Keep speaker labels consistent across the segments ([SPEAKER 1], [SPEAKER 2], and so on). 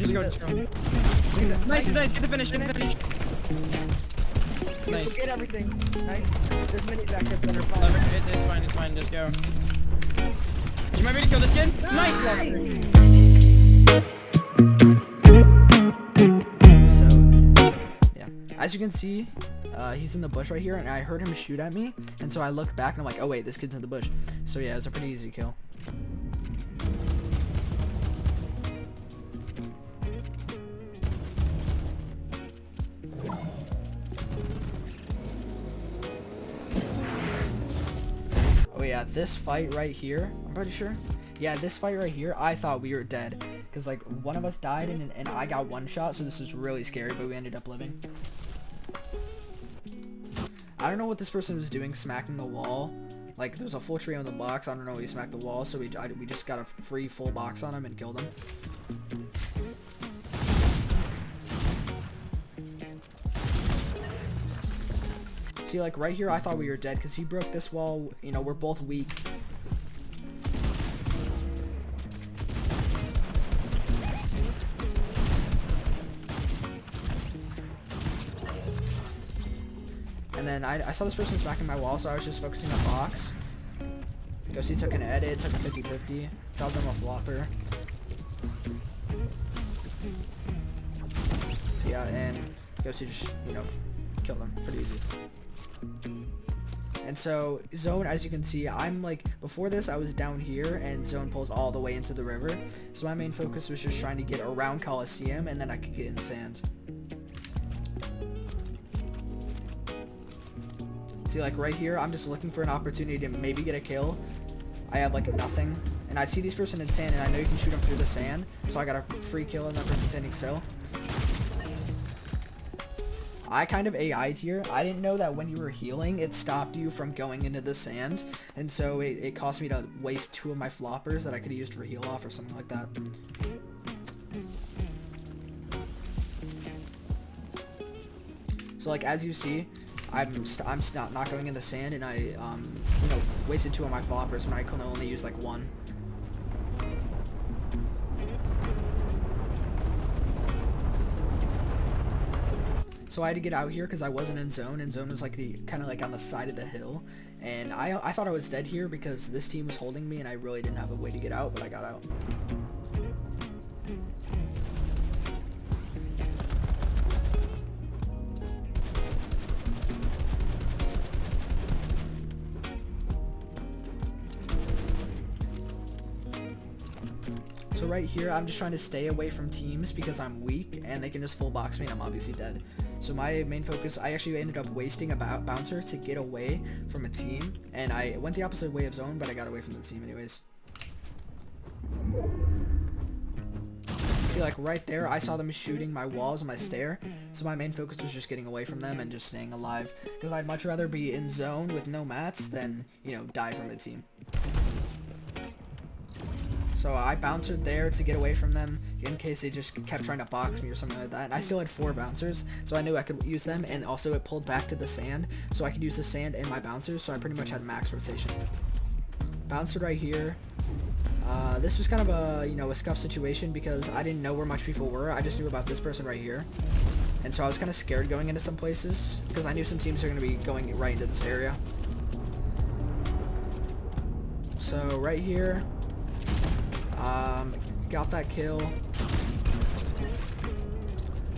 [SPEAKER 1] Just go. Nice, nice. Get the finish. Get the finish. Nice.
[SPEAKER 2] Get everything. Nice. There's minis back there that are fine.
[SPEAKER 1] It's fine. It's fine. Just go. You might be able to kill this kid. Nice.
[SPEAKER 3] So, yeah. As you can see, he's in the bush right here, and I heard him shoot at me, and so I looked back, and I'm like, oh wait, this kid's in the bush. So yeah, it was a pretty easy kill. Oh yeah, this fight right here, I'm pretty sure. Yeah, this fight right here, I thought we were dead. Because, like, one of us died and I got one shot, so this was really scary, but we ended up living. I don't know what this person was doing, smacking the wall. Like, there's a full tree on the box. I don't know, he smacked the wall, so we just got a free full box on him and killed him. See, like, right here, I thought we were dead because he broke this wall. You know, we're both weak. And then I saw this person smacking my wall, so I was just focusing on box. Ghosty took an edit, took a 50-50, dropped him a flopper. Yeah, and Ghosty just, you know, killed him pretty easy. And so zone, as you can see, I'm like, before this I was down here and zone pulls all the way into the river, so my main focus was just trying to get around Coliseum and then I could get in sand. See, like right here, I'm just looking for an opportunity to maybe get a kill. I have like nothing, and I see this person in sand, and I know you can shoot him through the sand, so I got a free kill and that person standing still. I kind of AI'd here. I didn't know that when you were healing, it stopped you from going into the sand, and so it cost me to waste 2 of my floppers that I could have used for heal off or something like that. So like as you see, I'm not going in the sand, and I you know, wasted 2 of my floppers when I could only use like 1. So I had to get out here because I wasn't in zone, and zone was like the kind of like on the side of the hill, and I thought I was dead here because this team was holding me and I really didn't have a way to get out, but I got out. So right here, I'm just trying to stay away from teams because I'm weak and they can just full box me and I'm obviously dead. So my main focus, I actually ended up wasting a bouncer to get away from a team, and I went the opposite way of zone, but I got away from the team anyways. See, like right there, I saw them shooting my walls on my stair, so my main focus was just getting away from them and just staying alive, because I'd much rather be in zone with no mats than, you know, die from a team. So I bounced there to get away from them in case they just kept trying to box me or something like that. And I still had 4 bouncers, so I knew I could use them, and also it pulled back to the sand, so I could use the sand in my bouncers, so I pretty much had max rotation. Bouncer right here. This was kind of a, you know, a scuff situation because I didn't know where much people were. I just knew about this person right here. And so I was kind of scared going into some places because I knew some teams are going to be going right into this area. So right here, got that kill.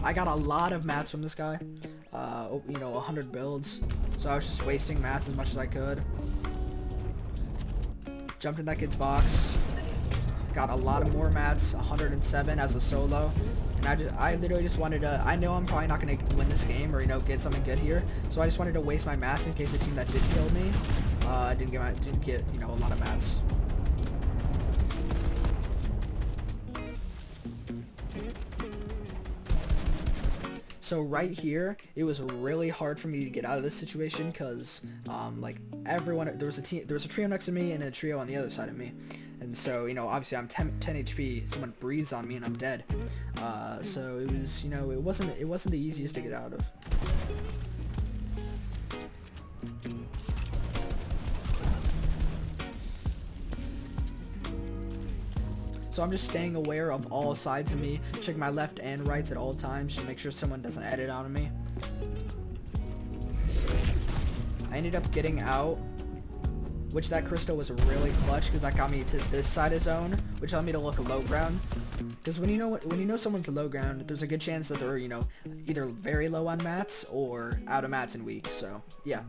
[SPEAKER 3] I got a lot of mats from this guy, you know, 100 builds, so I was just wasting mats as much as I could. Jumped in that kid's box, got a lot of more mats, 107 as a solo, and I literally just wanted to, I know I'm probably not going to win this game or, you know, get something good here, so I just wanted to waste my mats in case the team that did kill me didn't get, you know, a lot of mats. So right here, it was really hard for me to get out of this situation because, like, everyone, there was a trio next to me and a trio on the other side of me, and so, you know, obviously I'm 10 HP, someone breathes on me and I'm dead. So it was, you know, it wasn't the easiest to get out of. So I'm just staying aware of all sides of me, check my left and rights at all times to make sure someone doesn't edit on me. I ended up getting out, which that crystal was really clutch because that got me to this side of zone, which allowed me to look low ground. Because when you know someone's low ground, there's a good chance that they're, you know, either very low on mats or out of mats and weak. So yeah.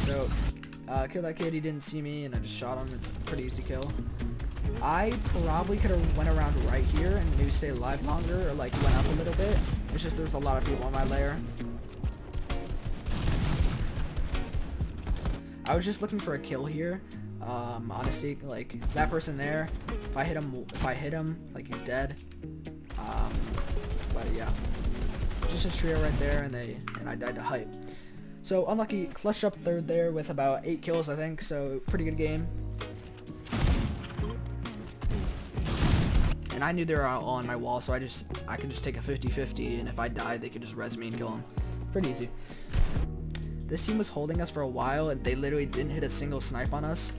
[SPEAKER 3] So killed that kid. He didn't see me, and I just shot him. Pretty easy kill. I probably could have went around right here and maybe stayed alive longer, or like went up a little bit. It's just there's a lot of people on my layer. I was just looking for a kill here. Honestly, like that person there, if I hit him, like he's dead. But yeah, just a trio right there, and I died to hype. So unlucky, clutched up third there with about 8 kills, I think. So pretty good game. And I knew they were all on my wall, so I could just take a 50-50, and if I died, they could just res me and kill him. Pretty easy. This team was holding us for a while, and they literally didn't hit a single snipe on us.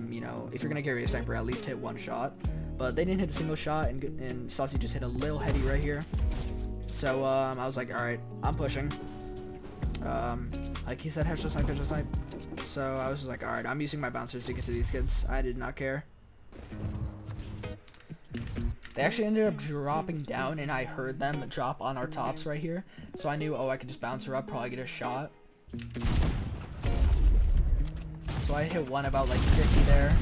[SPEAKER 3] You know, if you're gonna carry a sniper, at least hit one shot. But they didn't hit a single shot, and Saucy just hit a little heady right here. So I was like, all right, I'm pushing. Like he said, headshot snipe, headshot snipe. So I was just like, all right, I'm using my bouncers to get to these kids. I did not care. They actually ended up dropping down, and I heard them drop on our tops right here. So I knew, oh, I could just bounce her up, probably get a shot. So I hit one about like 50 there.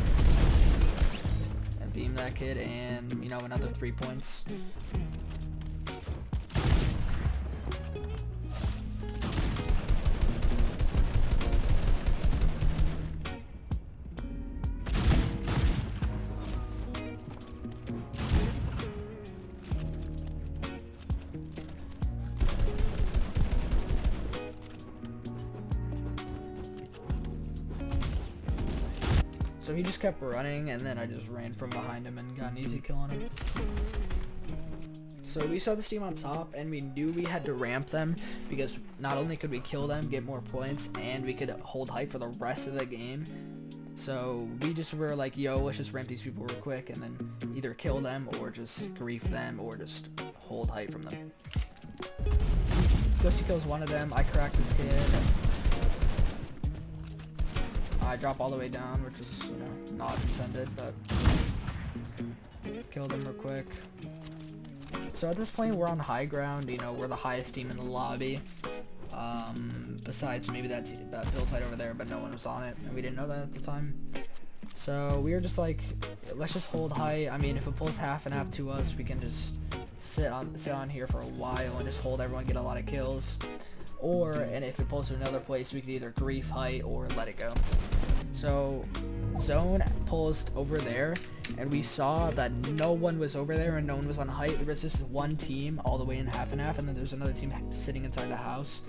[SPEAKER 3] And beam that kid, and, you know, another 3 points. So he just kept running, and then I just ran from behind him and got an easy kill on him. So we saw this team on top, and we knew we had to ramp them, because not only could we kill them, get more points, and we could hold hype for the rest of the game. So we just were like, yo, let's just ramp these people real quick, and then either kill them, or just grief them, or just hold hype from them. Ghosty kills one of them. I cracked this kid. I drop all the way down, which is, you know, not intended, but killed him real quick. So at this point, we're on high ground. You know, we're the highest team in the lobby. Besides maybe that build fight over there, but no one was on it, and we didn't know that at the time. So we were just like, let's just hold high. I mean, if it pulls half and half to us, we can just sit on here for a while and just hold everyone, get a lot of kills. And if it pulls to another place, we could either grief height or let it go. So zone pulls over there, and we saw that no one was over there and no one was on height. There was just one team all the way in half and half, and then there's another team sitting inside the house.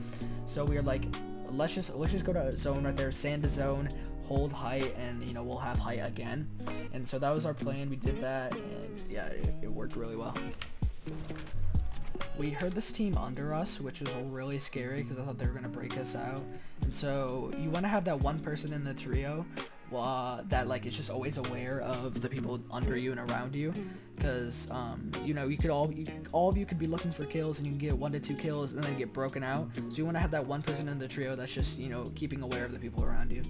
[SPEAKER 3] So we were like, let's just go to zone right there, sand to zone, hold height, and, you know, we'll have height again. And so that was our plan. We did that, and yeah, it worked really well. We heard this team under us, which was really scary because I thought they were going to break us out. And so you want to have that one person in the trio that, like, is just always aware of the people under you and around you. Because, you know, you could all of you could be looking for kills, and you can get 1 to 2 kills and then get broken out. So you want to have that one person in the trio that's just, you know, keeping aware of the people around you.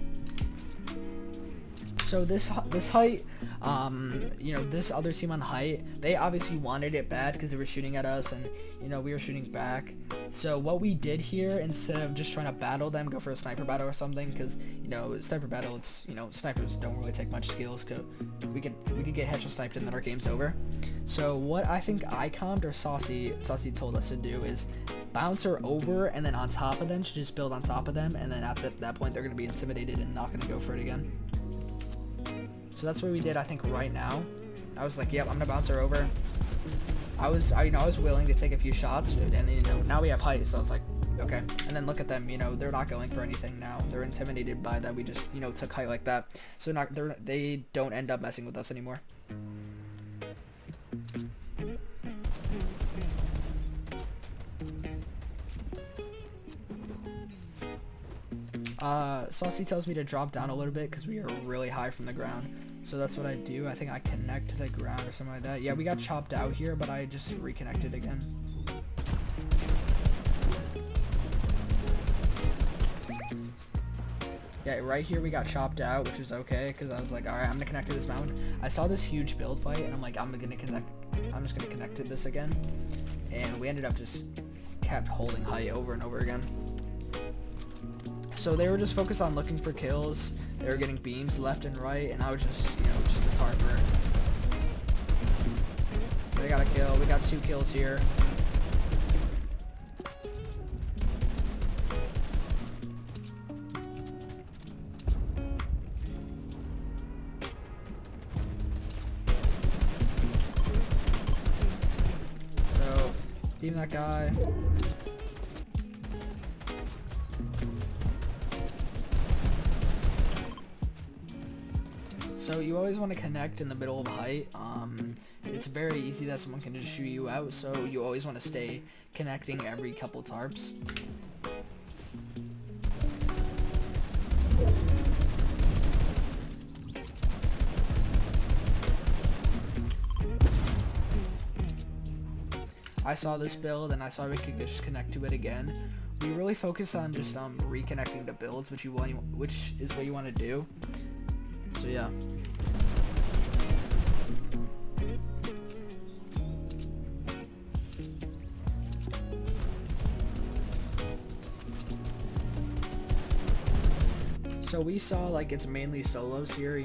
[SPEAKER 3] So this height, you know, this other team on height, they obviously wanted it bad because they were shooting at us, and, you know, we were shooting back. So what we did here, instead of just trying to battle them, go for a sniper battle or something, because, you know, sniper battle, it's, you know, snipers don't really take much skills, cause we could get headshot sniped and then our game's over. So what I think I calmed, or Saucy told us to do, is bounce her over, and then on top of them, to just build on top of them, and then at that point they're going to be intimidated and not going to go for it again. So that's what we did, I think, right now. I was like, yep, I'm gonna bounce her over. I was willing to take a few shots, and then, you know, now we have height, so I was like, okay. And then look at them, you know, they're not going for anything now. They're intimidated by that we just, you know, took height like that. So they don't end up messing with us anymore. Saucy tells me to drop down a little bit because we are really high from the ground. So that's what I do. I think I connect to the ground or something like that. Yeah, we got chopped out here, but I just reconnected again. Yeah, right here we got chopped out, which was okay, because I was like, alright, I'm gonna connect to this mountain. I saw this huge build fight, and I'm like, I'm just gonna connect to this again. And we ended up just kept holding height over and over again. So they were just focused on looking for kills. They were getting beams left and right, and I was just, just the tarper. They got a kill. We got 2 kills here. So, beam that guy. So you always want to connect in the middle of height. It's very easy that someone can just shoot you out, so you always want to stay connecting every couple tarps. I saw this build and I saw we could just connect to it again. We really focus on just reconnecting the builds, which is what you want to do. So yeah. So we saw like it's mainly solos here,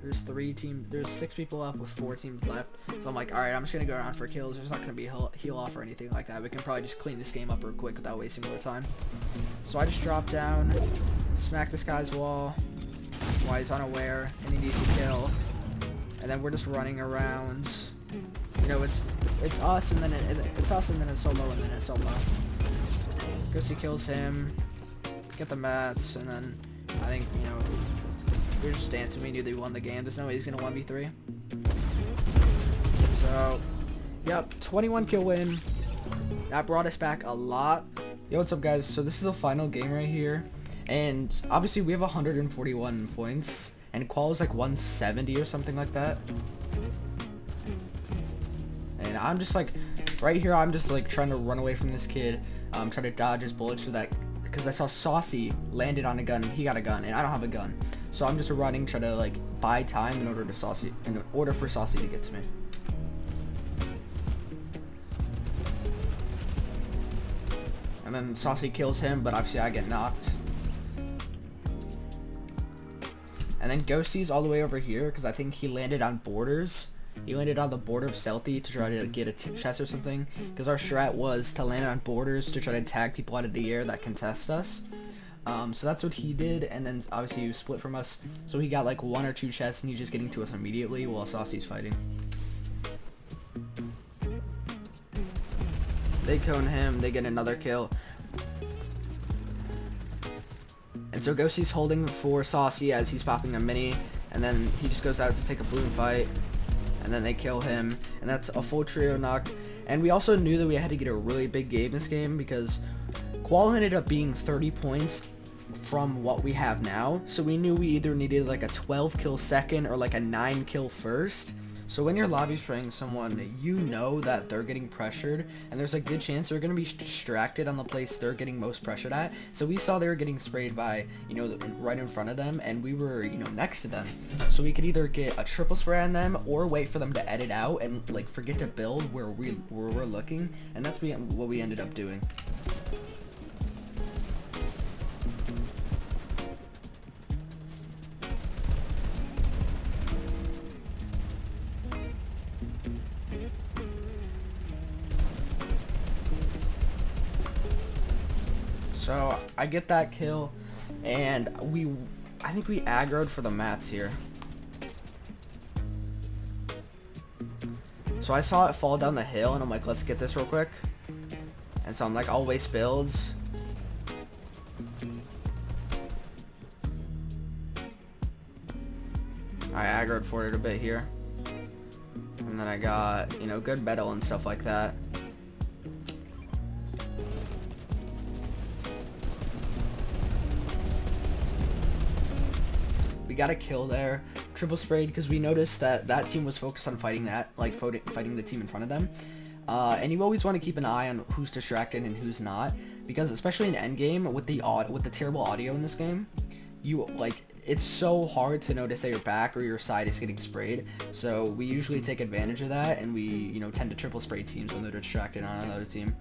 [SPEAKER 3] there's 6 people up with 4 teams left. So I'm like, alright, I'm just gonna go around for kills. There's not gonna be heal off or anything like that. We can probably just clean this game up real quick without wasting more time. So I just dropped down, smack this guy's wall while he's unaware and he needs to kill. And then we're just running around. It's us and then it's us and then a solo and then a solo. Ghosty kills him, get the mats, and then I think, we were just dancing. We knew they won the game. There's no way he's gonna 1v3. So, yep, 21 kill win. That brought us back a lot. Yo, what's up, guys? So this is the final game right here, and obviously we have 141 points, and qual is like 170 or something like that. And I'm just like, right here, I'm just like trying to run away from this kid, trying to dodge his bullets so that. Because I saw Saucy landed on a gun, he got a gun, and I don't have a gun. So I'm just running, trying to like buy time in order for Saucy to get to me. And then Saucy kills him, but obviously I get knocked. And then Ghosty's all the way over here, because I think he landed on borders. He landed on the border of Stealthy to try to get a chest or something, because our strat was to land on borders to try to tag people out of the air that contest us. So that's what he did, and then obviously he was split from us, so he got like 1 or 2 chests and he's just getting to us immediately while Saucy's fighting. They cone him, they get another kill. And so Ghosty's holding for Saucy as he's popping a mini, and then he just goes out to take a balloon fight. And then they kill him, and that's a full trio knock. And we also knew that we had to get a really big game this game, because qual ended up being 30 points from what we have now. So we knew we either needed like a 12 kill second or like a 9 kill first. So when your lobby's playing someone, you know that they're getting pressured, and there's a good chance they're going to be distracted on the place they're getting most pressured at. So we saw they were getting sprayed by, right in front of them, and we were, next to them. So we could either get a triple spray on them or wait for them to edit out and like forget to build where we're looking, and that's what we ended up doing. So I get that kill, and I think we aggroed for the mats here. So I saw it fall down the hill, and I'm like, let's get this real quick. And so I'm like, I'll waste builds. I aggroed for it a bit here. And then I got, good metal and stuff like that. We got a kill there, triple sprayed because we noticed that that team was focused on fighting that, like fighting the team in front of them. And you always want to keep an eye on who's distracted and who's not, because especially in endgame with the terrible audio in this game, it's so hard to notice that your back or your side is getting sprayed. So we usually take advantage of that, and we tend to triple spray teams when they're distracted on another team.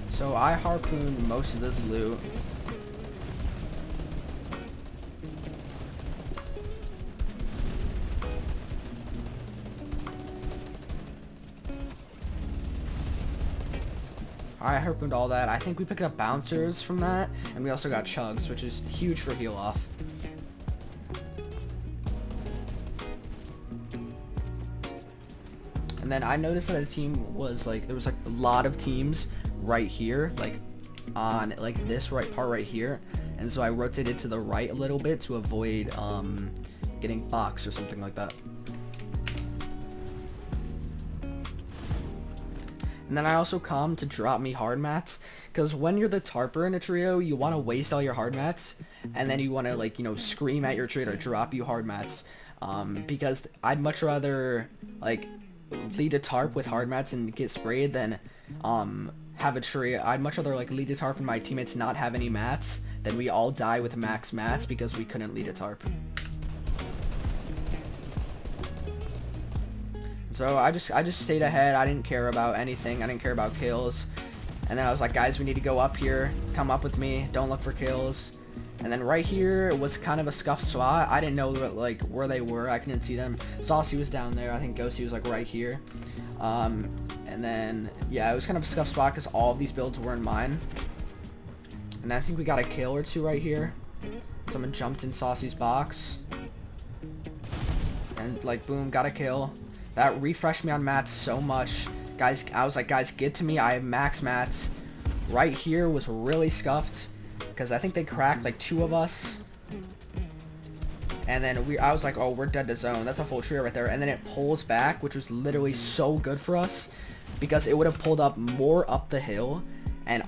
[SPEAKER 3] So I harpooned most of this loot. I harpooned all that. I think we picked up bouncers from that, and we also got chugs, which is huge for heal off. And then I noticed that the team was there was a lot of teams right here, on this part right here, and so I rotated to the right a little bit to avoid getting boxed or something like that. And then I also come to drop me hard mats, because when you're the tarper in a trio, you want to waste all your hard mats, and then you want to scream at your trio to drop you hard mats, because I'd much rather lead a tarp with hard mats and get sprayed than have a trio. I'd much rather lead a tarp and my teammates not have any mats than we all die with max mats because we couldn't lead a tarp. So I just stayed ahead. I didn't care about anything. I didn't care about kills. And then I was like, guys, we need to go up here. Come up with me. Don't look for kills. And then right here was kind of a scuffed spot. I didn't know where they were. I couldn't see them. Saucy was down there. I think Ghosty was right here. And then yeah, it was kind of a scuffed spot because all of these builds were in mine. And I think we got a kill or two right here. Someone jumped in Saucy's box. And boom, got a kill. That refreshed me on mats so much. Guys, I was like, guys, get to me. I have max mats. Right here was really scuffed because I think they cracked 2 of us. And then I was like, oh, we're dead to zone. That's a full trio right there. And then it pulls back, which was literally so good for us because it would have pulled up more up the hill. And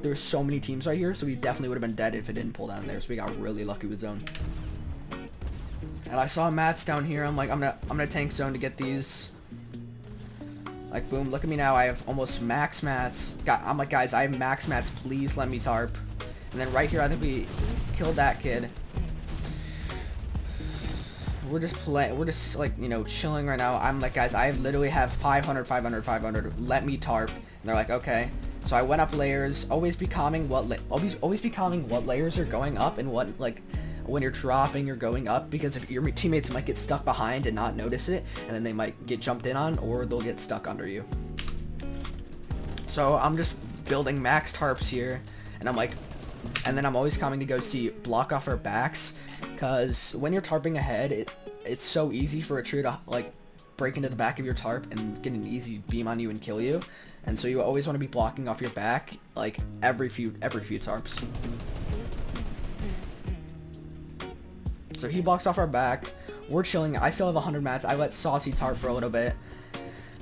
[SPEAKER 3] there's so many teams right here, so we definitely would have been dead if it didn't pull down there. So we got really lucky with zone. And I saw mats down here. I'm like, I'm gonna tank zone to get these. Boom, look at me now. I have almost max mats. I'm like, guys, I have max mats. Please let me tarp. And then right here, I think we killed that kid. We're just chilling right now. I'm like, guys, I literally have 500, 500, 500. Let me tarp. And they're like, okay. So I went up layers. Always be calming what layers are going up and what when you're dropping, you're going up, because if your teammates might get stuck behind and not notice it, and then they might get jumped in on, or they'll get stuck under you. So I'm just building max tarps here, and then I'm always coming to go see block off our backs, because when you're tarping ahead, it's so easy for a trio to break into the back of your tarp and get an easy beam on you and kill you, and so you always want to be blocking off your back every few tarps. So he blocks off our back. We're chilling. I still have 100 mats. I let Saucy tarp for a little bit.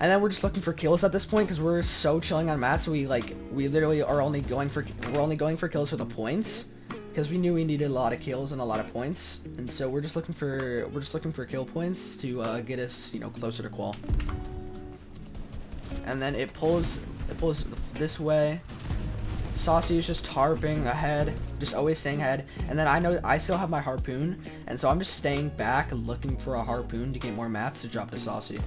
[SPEAKER 3] And then we're just looking for kills at this point because we're so chilling on mats. We literally are only going for kills for the points because we knew we needed a lot of kills and a lot of points. And so we're just looking for kill points to get us, closer to qual. And then it pulls this way. Saucy is just tarping ahead, just always staying ahead, and then I know I still have my harpoon, and so I'm just staying back looking for a harpoon to get more mats to drop to Saucy.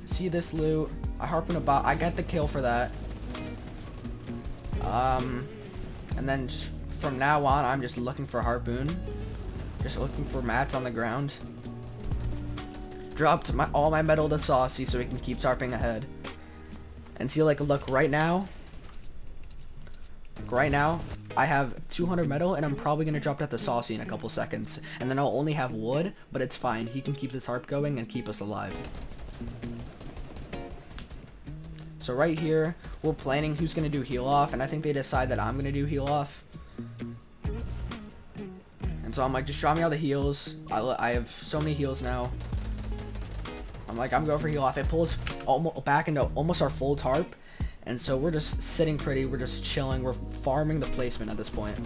[SPEAKER 3] See this loot? I harpoon about. I got the kill for that. And then just from now on, I'm just looking for a harpoon, just looking for mats on the ground. Dropped all my metal to Saucy so he can keep tarping ahead. And see, look, right now, I have 200 metal, and I'm probably going to drop that to Saucy in a couple seconds. And then I'll only have wood, but it's fine. He can keep this harp going and keep us alive. So right here, we're planning who's going to do heal off, and I think they decide that I'm going to do heal off. And so I'm like, just drop me all the heals. I have so many heals now. I'm like, I'm going for heal off. It pulls almost back into almost our full tarp, and so we're just sitting pretty. We're just chilling. We're farming the placement at this point.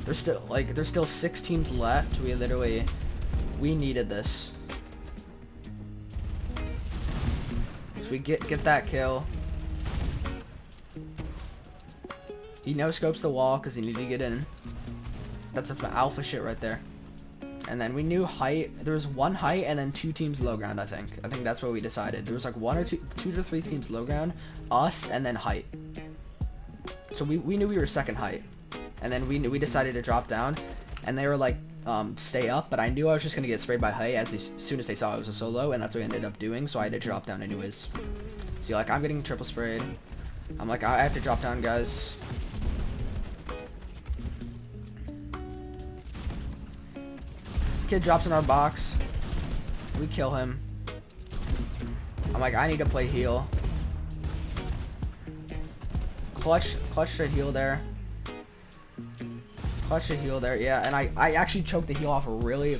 [SPEAKER 3] There's still 6 teams left. We needed this. So we get that kill. He no scopes the wall because he needed to get in. That's some alpha shit right there. And then we knew height. There was 1 height and then 2 teams low ground. I think that's what we decided. There was like 1 or 2 to 3 teams low ground, us, and then height. So we knew we were second height, and then we decided to drop down, and they were like stay up. But I knew I was just gonna get sprayed by height as soon as they saw I was a solo, and that's what we ended up doing. So I had to drop down anyways. See, like I'm getting triple sprayed. I'm like I have to drop down, guys. Kid drops in our box. We kill him. I'm like, I need to play heal. Clutch to heal there. Clutch to heal there, yeah. And I actually choked the heal off really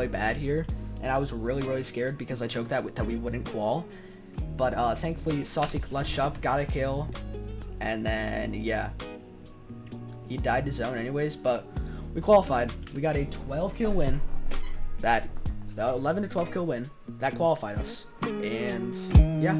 [SPEAKER 3] bad here. And I was really scared because I choked that we wouldn't qual. But thankfully, Saucy clutched up, got a kill. And then, yeah. He died to zone anyways, but we qualified. We got a 12 kill win. The 11 to 12 kill win. That qualified us. And yeah.